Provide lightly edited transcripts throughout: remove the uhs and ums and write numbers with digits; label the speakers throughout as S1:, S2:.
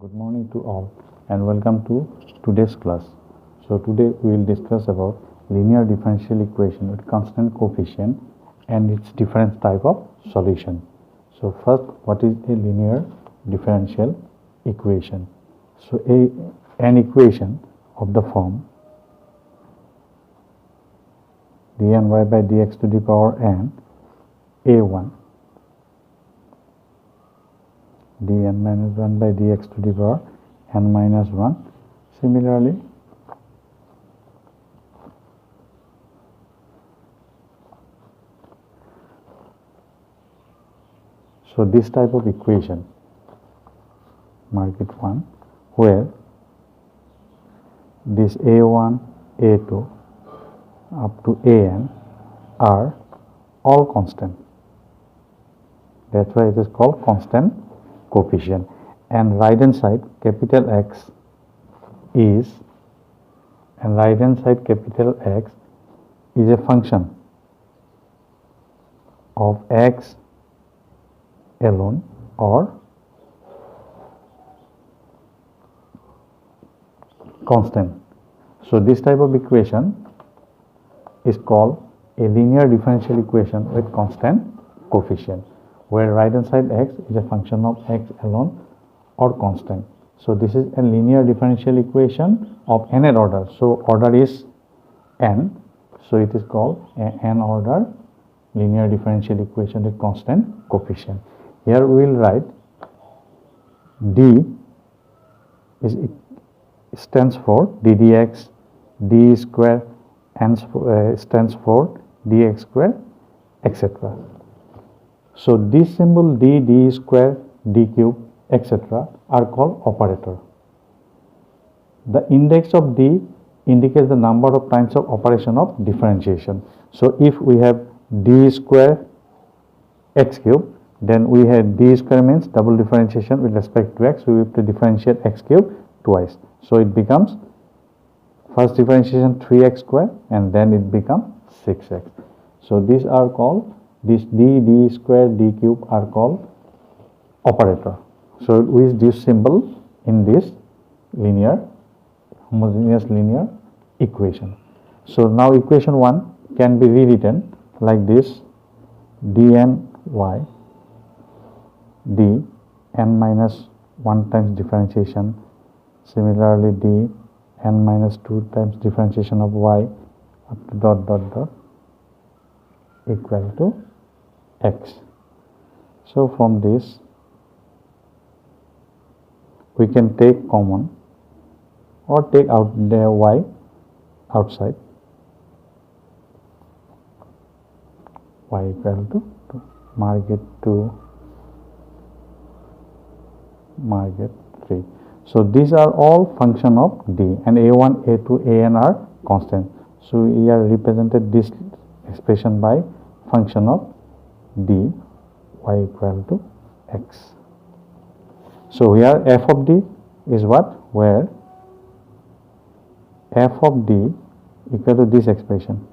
S1: Good morning to all and welcome to today's class. So today we will discuss about linear differential equation with constant coefficient and its different type of solution. So first, what is a linear differential equation? So an equation of the form dny by dx to the power n a1 dn minus 1 by dx to the power n minus 1. Similarly, so this type of equation, mark it 1, where this a1, a2 up to an are all constant. That's why it is called constant coefficient. And right hand side capital X is a function of x alone or constant. So this type of equation is called a linear differential equation with constant coefficient, where right hand side x is a function of x alone or constant. So this is a linear differential equation of nth order. So order is n. So it is called a n order linear differential equation with constant coefficient. Here we will write d stands for d dx, d square, n stands for dx square, etc. So this symbol d, d square, d cube, etc. are called operator. The index of d indicates the number of times of operation of differentiation. So if we have d square x cube, then we have d square means double differentiation with respect to x. We have to differentiate x cube twice. So it becomes first differentiation 3x square and then it becomes 6x. So these are called, this d, d square, d cube are called operator. So with this symbol in this linear, homogeneous linear equation. So now equation 1 can be rewritten like this: dny d n minus 1 times differentiation, similarly d n minus 2 times differentiation of y up to dot dot dot equal to x. So from this we can take common or take out the y outside, y equal to 2. Mark it 2, mark it 3. So these are all function of d, and a1, a2, an are constant. So we are represented this expression by function of d, y equal to x. So here f of d is what? Where f of d equal to this expression,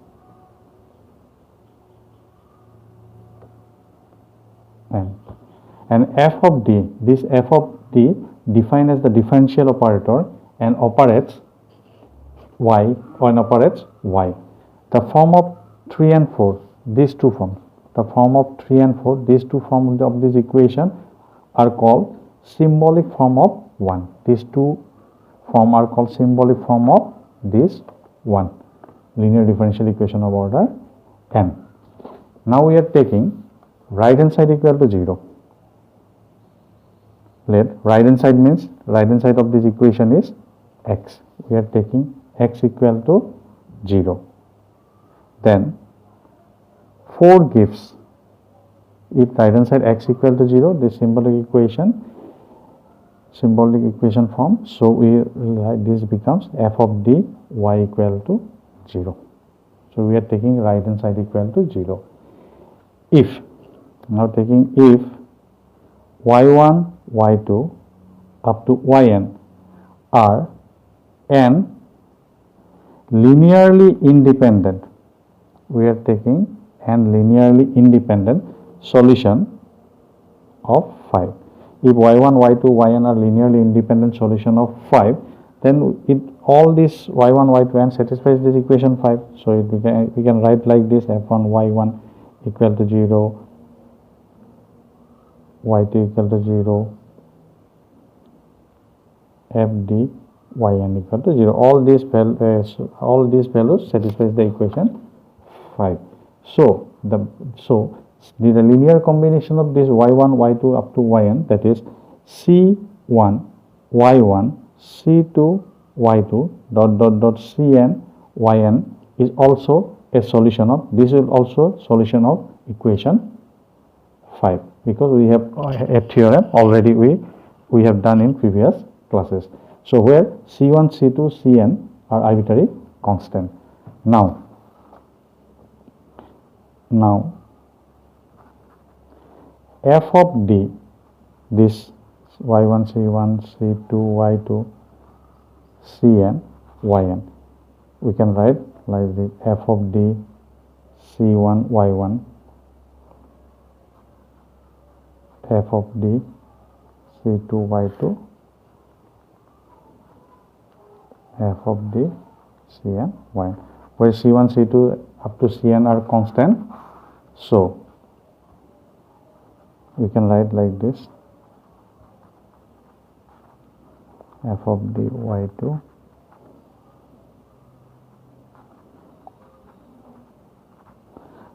S1: and f of d, this f of d defined as the differential operator and operates y or operates y. The form of 3 and 4, these two forms, the form of 3 and 4, these two forms of this equation are called symbolic form of 1. These two forms are called symbolic form of this 1 linear differential equation of order n. Now we are taking right hand side equal to 0. Let right hand side means right hand side of this equation is x. We are taking x equal to 0. Then 4 gives, if right hand side x equal to 0, this symbolic equation form. So we write this becomes f of d y equal to 0. So we are taking right hand side equal to 0. If, now taking if y1, y2 up to yn are n linearly independent, we are taking n linearly independent solution of 5. if y1, y2, yn are linearly independent solution of 5, then all this y1, y2 and satisfies this equation 5. So we can write like this: f1 y1 equal to 0, y2 equal to 0, fd yn equal to 0. All these values satisfies the equation 5. So the linear combination of this y1, y2 up to yn, that is c1 y1 c2 y2 dot cn yn, is also a solution of, this is also solution of equation 5, because we have a theorem already we have done in previous classes. So where c1, c2, cn are arbitrary constant. Now f of d, this y1, c1, c2, y2, cn, yn, we can write like the f of d c1 y1, f of d c2 y2, f of d cn yn, where c1, c2 up to cn are constant. So we can write like this: f of d y2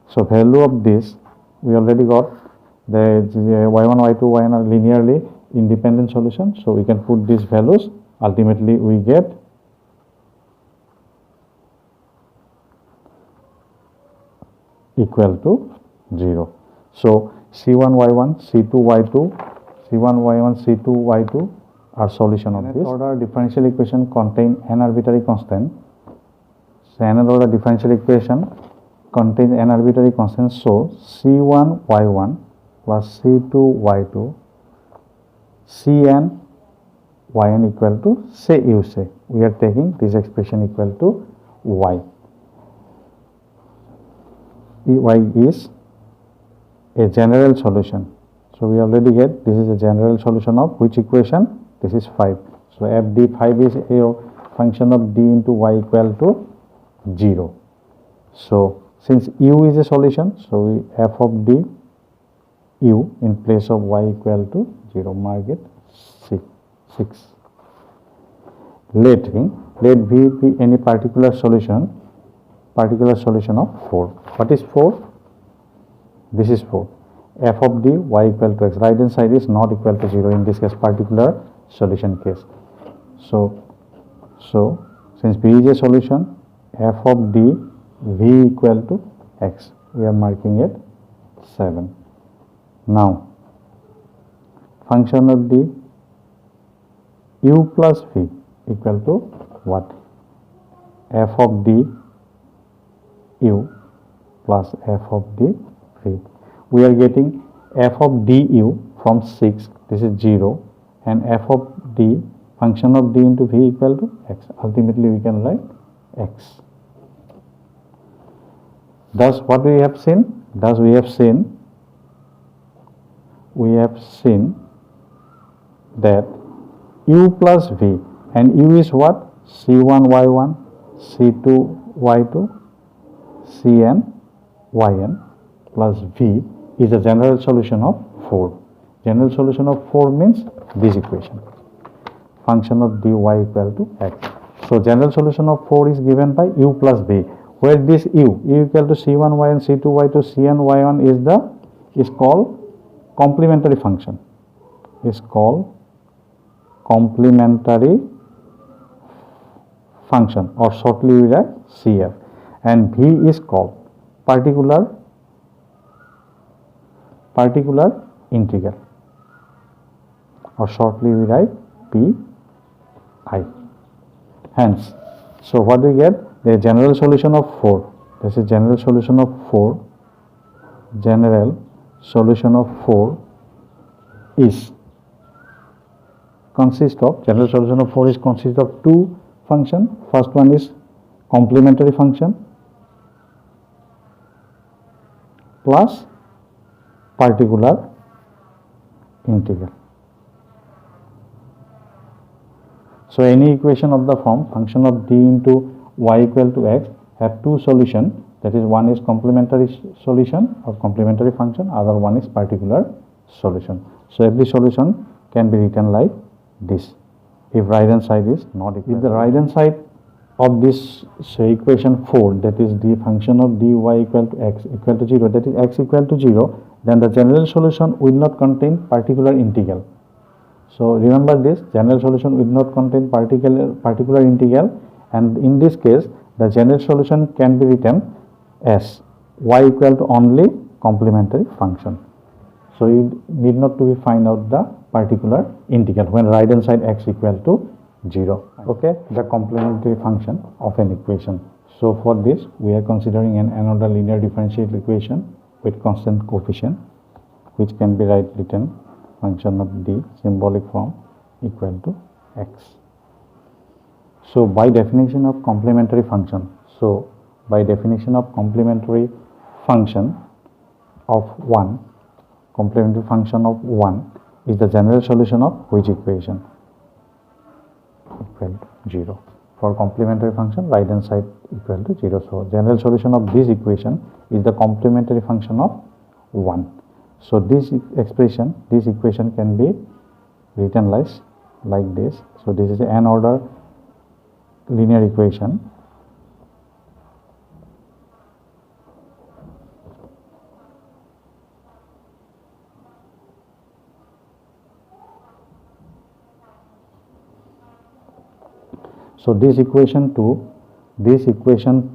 S1: so value of this we already got. The y1, y2, yn are linearly independent solution, so we can put these values. Ultimately we get equal to 0. So c1 y1 c2 y2 c1 y1 c2 y2 are solution of this. Order differential equation contain n arbitrary constant. So nth order differential equation contains n arbitrary constant. So c1 y1 plus c2 y2 cn yn equal to, say we are taking this expression equal to y. Y is a general solution. So we already get this is a general solution of which equation? This is 5. So f d 5 is a function of d into y equal to 0. So since u is a solution, so we f of d u in place of y equal to 0, mark it 6. Let v be any particular solution of 4. What is 4? This is 4. F of d y equal to x. Right hand side is not equal to 0 in this case, particular solution case. So since v is a solution, f of d v equal to x. We are marking it 7. Now function of d u plus v equal to what? F of d u plus f of d v. We are getting f of du from 6, this is 0, and f of d, function of d into v equal to x. Ultimately we can write x. Thus what we have seen? Thus we have seen that u plus v, and u is what? c1 y1 c2 y2 cn yn plus v is a general solution of 4. General solution of 4 means this equation, function of dy equal to x. So general solution of 4 is given by u plus v, where this u equal to c1 yn c2 y2 cn yn is called complementary function, or shortly we write CF, and v is called particular integral, or shortly we write pi. Hence, so what we get? The general solution of 4. This is general solution of 4. General solution of 4 is consists of two functions. First one is complementary function plus particular integral. So any equation of the form function of d into y equal to x have two solutions, that is, one is complementary solution or complementary function, other one is particular solution. So every solution can be written like this if right hand side is not equal. If the right hand side of this, say, equation 4, that is the function of dy equal to x equal to 0, that is x equal to 0, then the general solution will not contain particular integral. So remember this, general solution will not contain particular integral, and in this case the general solution can be written as y equal to only complementary function. So you need not to find out the particular integral when right hand side x equal to 0. Okay, the complementary function of an equation. So for this we are considering an another linear differential equation with constant coefficient, which can be written function of d symbolic form equal to x. So by definition of complementary function, complementary function of 1 is the general solution of which equation? Equal to 0. For complementary function, right hand side equal to 0. So general solution of this equation is the complementary function of 1. So this equation can be written like this. So this is an order linear equation. So this equation 2 is equivalent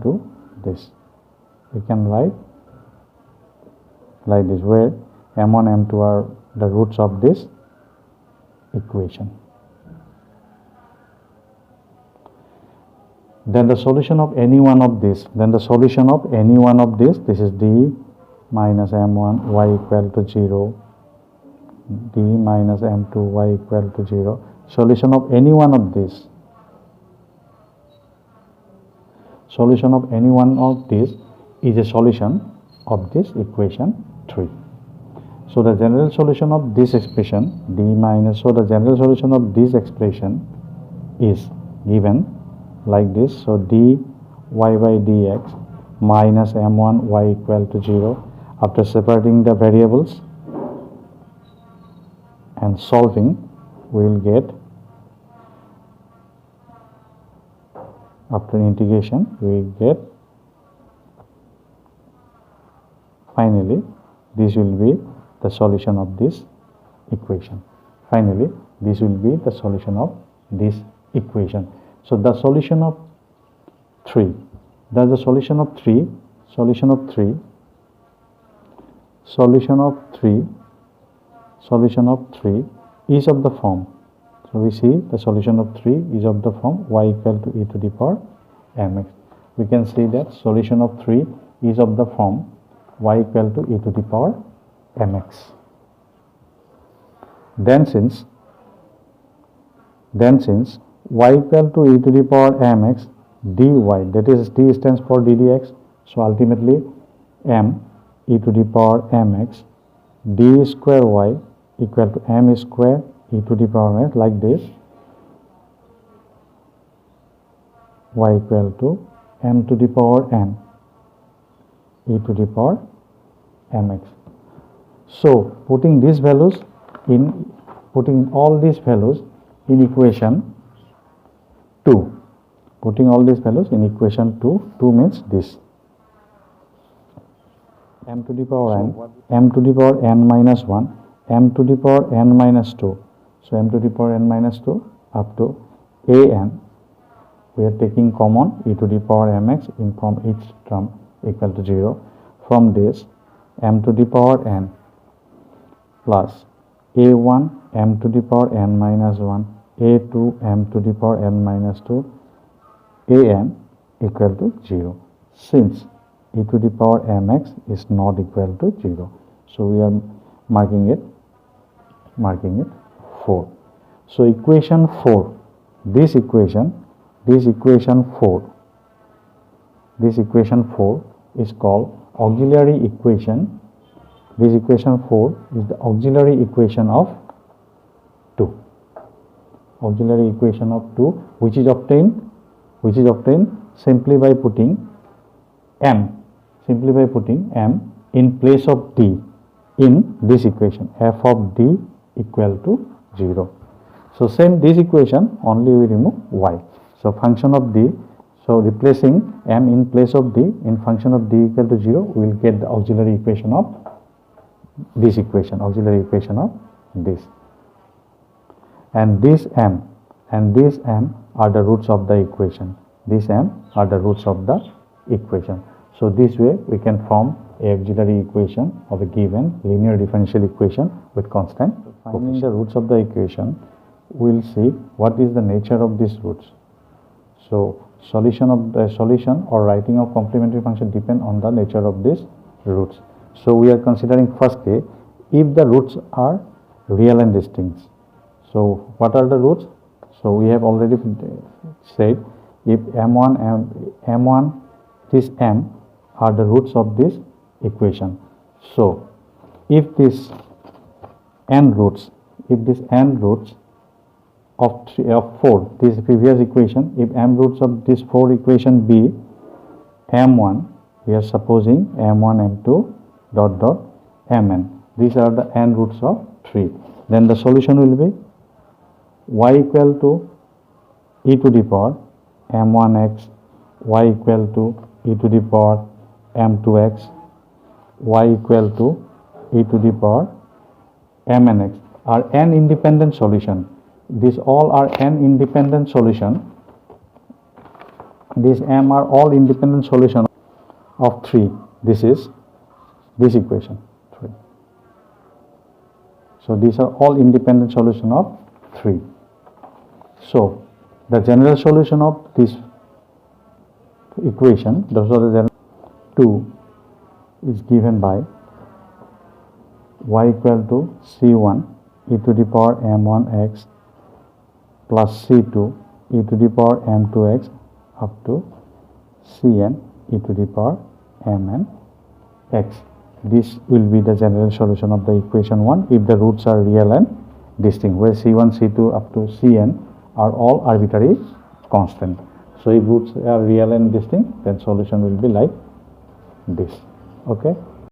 S1: to this. We can write like this, where m1 m2 are the roots of this equation. Then the solution of any one of this, this is d minus m1 y equal to 0, d minus m2 y equal to 0. Solution of any one of this, is a solution of this equation 3. So the general solution of this expression the general solution of this expression is given like this. So dy by dx minus m1 y equal to 0. After separating the variables and solving, we will get, after integration, we will get, finally this will be the solution of this equation. So the solution of 3, is of the form. So we see the solution of 3 is of the form y equal to e to the power mx. We can see that solution of 3 is of the form y equal to e to the power mx. Then since y equal to e to the power mx dy, that is d stands for d dx, so ultimately m e to the power mx d square y equal to m square e to the power mx, like this, y equal to m to the power n e to the power mx. So putting all these values in equation 2, 2 means this, m to the power n, m to the power n minus 1, m to the power n minus 2. So m to the power n minus 2 up to an. We are taking common e to the power mx in from each term equal to 0. From this, m to the power n plus a1 m to the power n minus 1, a2 m to the power n minus 2, an equal to 0. Since e to the power mx is not equal to 0, so we are marking it 4. So equation 4, this equation 4 is called auxiliary equation, this equation 4 is the auxiliary equation of 2. Auxiliary equation of 2, which is obtained simply by putting m in place of d in this equation, f of d equal to 0. So same this equation, only we remove y. So function of d, so replacing m in place of d in function of d equal to 0, we will get the auxiliary equation of this equation, auxiliary equation of this. And this m are the roots of the equation. These m are the roots of the equation. So this way we can form a auxiliary equation of a given linear differential equation with constant. Finding the roots of the equation, we will see what is the nature of these roots. So solution or writing of complementary function depend on the nature of these roots. So we are considering first case, if the roots are real and distinct. So what are the roots? So we have already said, if m1 this m are the roots of this equation. So if this n roots of 4, this previous equation, if m roots of this 4 equation be m1, we are supposing m1 m2 dot dot mn. These are the n roots of 3. Then the solution will be y equal to e to the power m1x, y equal to e to the power m2x, y equal to e to the power mnx are n independent solution. These all are n independent solution. These m are all independent solution of 3. This is this equation 3. So these are all independent solution of 3. So the general solution of this equation, those are the general 2 is given by y equal to c1 e to the power m1x plus c2 e to the power m2x up to cn e to the power mn x. This will be the general solution of the equation 1 if the roots are real and distinct, where c1, c2 up to cn are all arbitrary constant. So if roots are real and distinct, then solution will be like this. Okay.